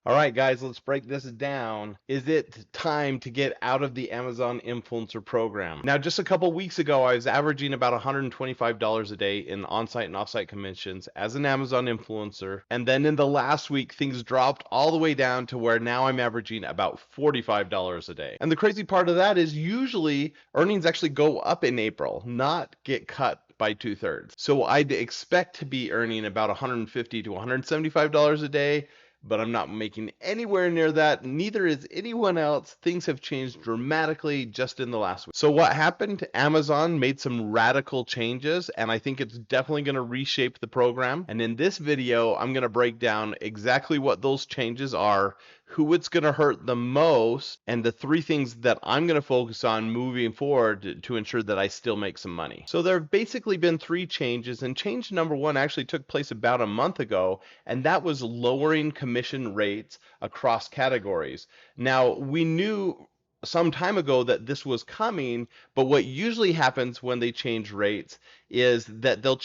All right, guys, let's break this down. Is it time to get out of the Amazon influencer program? Now, just a couple weeks ago, I was averaging about $125 a day in on-site and off-site commissions as an Amazon influencer. And then in the last week, things dropped all the way down to where now I'm averaging about $45 a day. And the crazy part of that is usually earnings actually go up in April, not get cut by 2/3. So I'd expect to be earning about $150 to $175 a day, but I'm not making anywhere near that. Neither is anyone else. Things have changed dramatically just in the last week. So what happened? Amazon made some radical changes, and I think it's definitely going to reshape the program. And in this video, I'm going to break down exactly what those changes are, who it's going to hurt the most, and the three things that I'm going to focus on moving forward to ensure that I still make some money. So there have basically been three changes, and change number one actually took place about a month ago, and that was lowering commission rates across categories. Now, we knew some time ago that this was coming, but what usually happens when they change rates is that they'll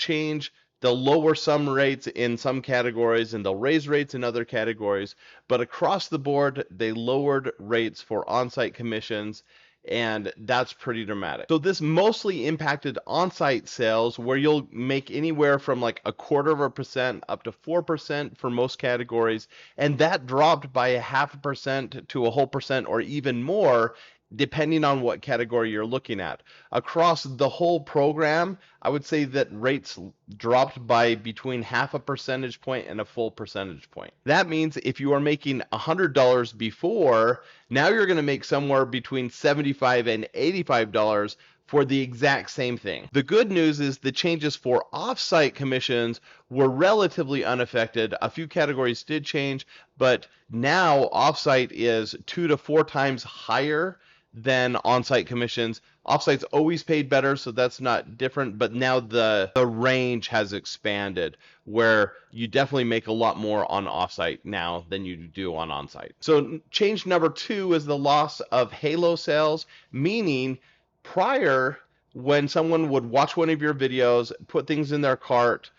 lower some rates in some categories and they'll raise rates in other categories, but across the board, they lowered rates for on-site commissions, and that's pretty dramatic. So this mostly impacted on-site sales, where you'll make anywhere from like 1/4% up to 4% for most categories, and that dropped by 0.5% to a whole percent or even more depending on what category you're looking at. Across the whole program, I would say that rates dropped by between 0.5 percentage point and a full percentage point. That means if you are making $100 before, now you're going to make somewhere between $75 and $85 for the exact same thing. The good news is the changes for off-site commissions were relatively unaffected. A few categories did change, but now off-site is 2 to 4 times higher than on-site commissions. Off-site's always paid better, so that's not different, but now the range has expanded, where you definitely make a lot more on off-site now than you do on on-site. So change number two is the loss of halo sales, meaning prior, when someone would watch one of your videos, put things in their cart,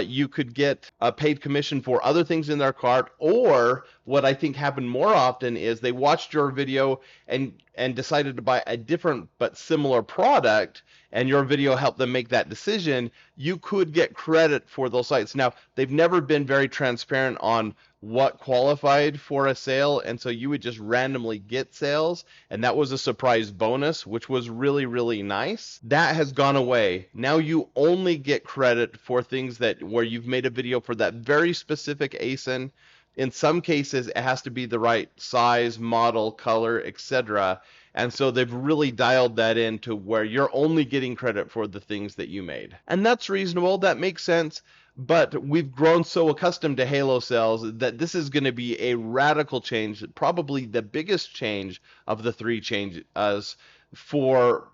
you could get a paid commission for other things in their cart, or what I think happened more often is they watched your video and decided to buy a different but similar product, and your video helped them make that decision. You could get credit for those sites. Now, they've never been very transparent on what qualified for a sale, and so you would just randomly get sales, and that was a surprise bonus, which was really, really nice. That has gone away. Now you only get credit for things that where you've made a video for that very specific ASIN. In some cases, it has to be the right size, model, color, etc. And so they've really dialed that in to where you're only getting credit for the things that you made. And that's reasonable. That makes sense. But we've grown so accustomed to halo sales that this is going to be a radical change, probably the biggest change of the three changes for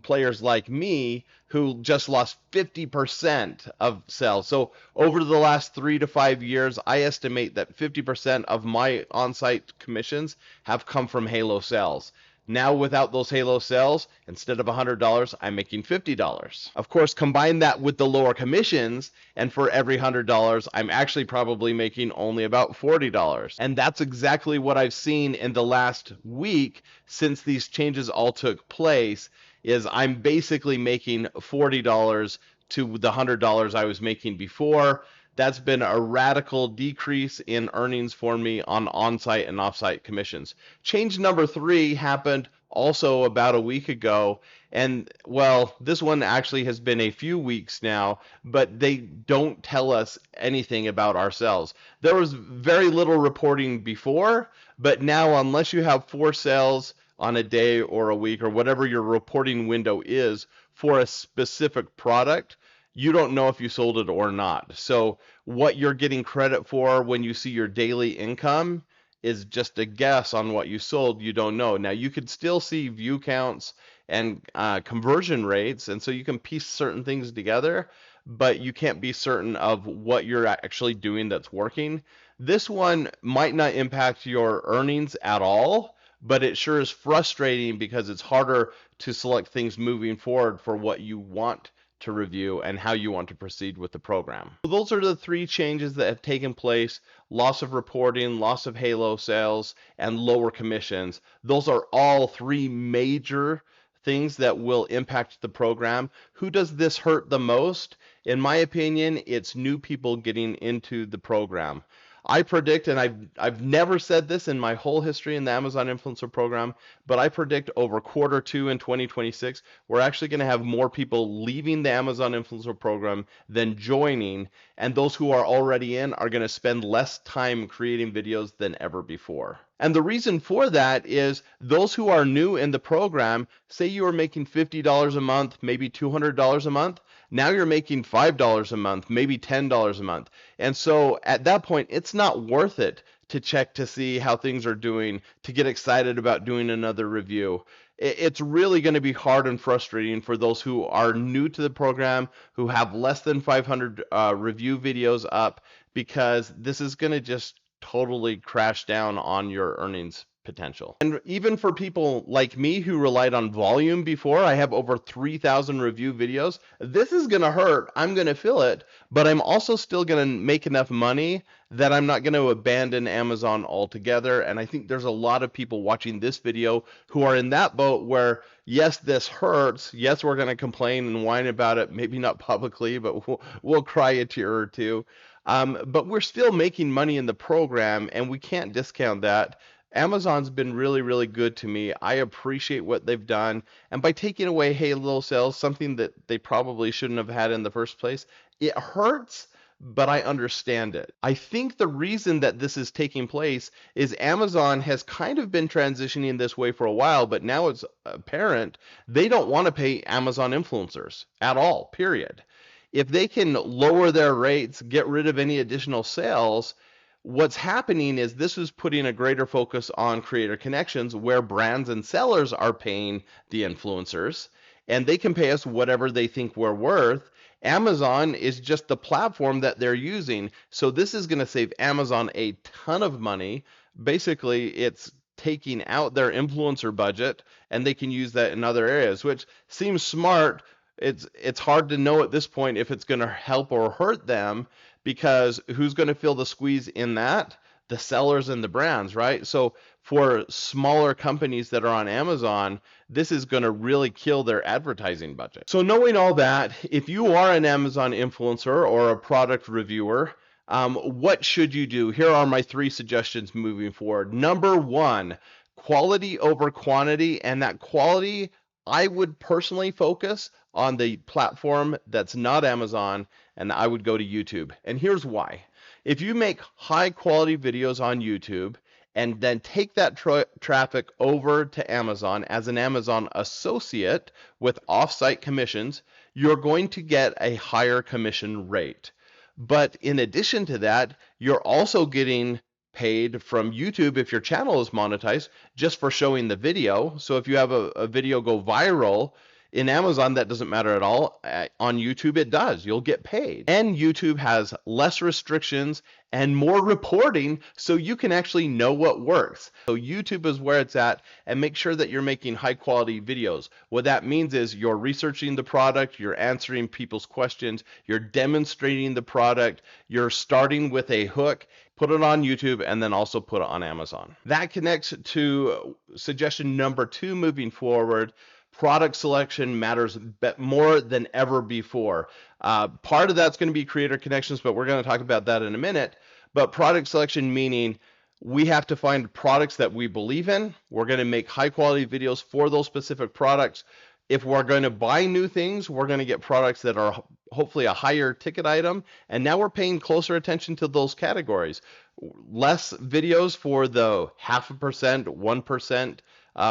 players like me who just lost 50% of sales. So over the last 3 to 5 years, I estimate that 50% of my on-site commissions have come from halo sales. Now, without those halo sales, instead of $100, I'm making $50. Of course, combine that with the lower commissions, and for every $100, I'm actually probably making only about $40. And that's exactly what I've seen in the last week since these changes all took place, is I'm basically making $40 to the $100 I was making before. That's been a radical decrease in earnings for me on on-site and off-site commissions. Change number three happened also about a week ago, and well, this one actually has been a few weeks now, but they don't tell us anything about ourselves. There was very little reporting before, but now unless you have 4 sales on a day or a week or whatever your reporting window is for a specific product, you don't know if you sold it or not. So what you're getting credit for when you see your daily income is just a guess on what you sold. You don't know. Now, you could still see view counts and conversion rates, and so you can piece certain things together, but you can't be certain of what you're actually doing that's working. This one might not impact your earnings at all, but it sure is frustrating because it's harder to select things moving forward for what you want to review and how you want to proceed with the program. So those are the three changes that have taken place: loss of reporting, loss of halo sales, and lower commissions. Those are all three major things that will impact the program. Who does this hurt the most? In my opinion, it's new people getting into the program. I predict, and I've never said this in my whole history in the Amazon Influencer Program, but I predict over quarter two in 2026, we're actually going to have more people leaving the Amazon Influencer Program than joining, and those who are already in are going to spend less time creating videos than ever before. And the reason for that is those who are new in the program, say you are making $50 a month, maybe $200 a month, now you're making $5 a month, maybe $10 a month. And so at that point, it's not worth it to check to see how things are doing, to get excited about doing another review. It's really going to be hard and frustrating for those who are new to the program, who have less than 500 review videos up, because this is going to just totally crash down on your earnings potential. And even for people like me who relied on volume before, I have over 3,000 review videos. This is going to hurt. I'm going to feel it, but I'm also still going to make enough money that I'm not going to abandon Amazon altogether. And I think there's a lot of people watching this video who are in that boat where, yes, this hurts. Yes, we're going to complain and whine about it. Maybe not publicly, but we'll cry a tear or two. But we're still making money in the program, and we can't discount that. Amazon's been really, really good to me. I appreciate what they've done. And by taking away Halo sales, something that they probably shouldn't have had in the first place, it hurts, but I understand it. I think the reason that this is taking place is Amazon has kind of been transitioning this way for a while, but now it's apparent they don't want to pay Amazon influencers at all, period. If they can lower their rates, get rid of any additional sales, what's happening is this is putting a greater focus on creator connections where brands and sellers are paying the influencers, and they can pay us whatever they think we're worth. Amazon is just the platform that they're using. So this is going to save Amazon a ton of money. Basically, it's taking out their influencer budget, and they can use that in other areas, which seems smart. It's hard to know at this point if it's going to help or hurt them, because who's going to feel the squeeze in that? The sellers and the brands, right? So for smaller companies that are on Amazon, this is going to really kill their advertising budget. So knowing all that, if you are an Amazon influencer or a product reviewer, what should you do? Here are my 3 suggestions moving forward. Number 1, quality over quantity, and that quality, I would personally focus on the platform that's not Amazon, and I would go to YouTube. And here's why. If you make high quality videos on YouTube and then take that traffic over to Amazon as an Amazon associate with off-site commissions, you're going to get a higher commission rate. But in addition to that, you're also getting paid from YouTube if your channel is monetized just for showing the video. So if you have a video go viral, in Amazon, that doesn't matter at all. On YouTube, it does. You'll get paid. And YouTube has less restrictions and more reporting, so you can actually know what works. So YouTube is where it's at, and make sure that you're making high quality videos. What that means is you're researching the product, you're answering people's questions, you're demonstrating the product, you're starting with a hook. Put it on YouTube and then also put it on Amazon. That connects to suggestion number 2 moving forward. Product selection matters more than ever before. Part of that's going to be creator connections, but we're going to talk about that in a minute. But product selection meaning we have to find products that we believe in. We're going to make high quality videos for those specific products. If we're going to buy new things, we're going to get products that are hopefully a higher ticket item. And now we're paying closer attention to those categories. Less videos for the 0.5%, 1%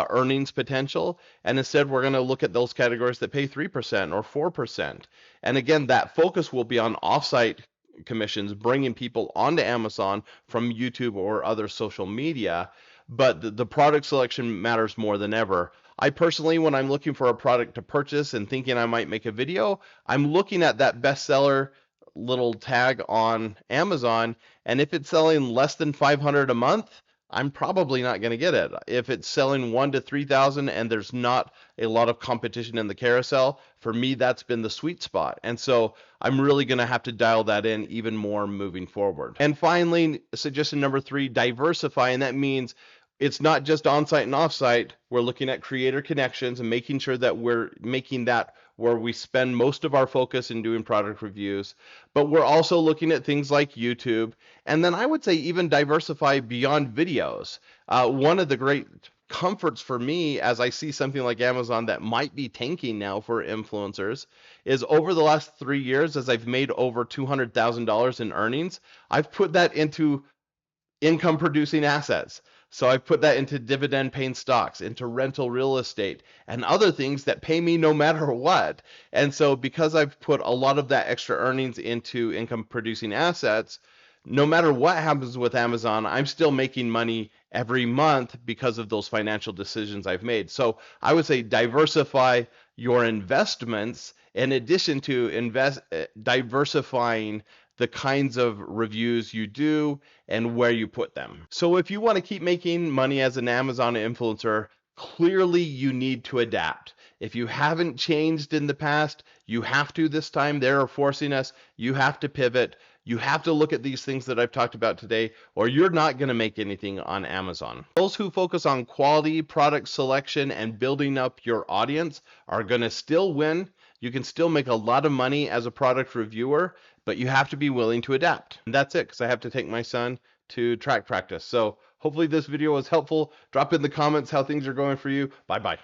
earnings potential. And instead, we're going to look at those categories that pay 3% or 4%. And again, that focus will be on offsite commissions, bringing people onto Amazon from YouTube or other social media. But the product selection matters more than ever. I personally, when I'm looking for a product to purchase and thinking I might make a video, I'm looking at that bestseller little tag on Amazon, and if it's selling less than 500 a month, I'm probably not going to get it. If it's selling 1 to 3,000 and there's not a lot of competition in the carousel, for me that's been the sweet spot. And so I'm really going to have to dial that in even more moving forward. And finally, suggestion number 3, diversify, and that means it's not just on-site and off-site. We're looking at creator connections and making sure that we're making that where we spend most of our focus in doing product reviews. But we're also looking at things like YouTube. And then I would say even diversify beyond videos. One of the great comforts for me as I see something like Amazon that might be tanking now for influencers is over the last 3 years, as I've made over $200,000 in earnings, I've put that into income producing assets. So I've put that into dividend paying stocks, into rental real estate, and other things that pay me no matter what. And so because I've put a lot of that extra earnings into income producing assets, no matter what happens with Amazon, I'm still making money every month because of those financial decisions I've made. So I would say diversify your investments in addition to diversifying the kinds of reviews you do and where you put them. So if you want to keep making money as an Amazon influencer, clearly you need to adapt. If you haven't changed in the past, you have to this time. They're forcing us. You have to pivot. You have to look at these things that I've talked about today, or you're not going to make anything on Amazon. Those who focus on quality, product selection, and building up your audience are going to still win. You can still make a lot of money as a product reviewer, but you have to be willing to adapt. And that's it, because I have to take my son to track practice. So hopefully this video was helpful. Drop in the comments how things are going for you. Bye-bye.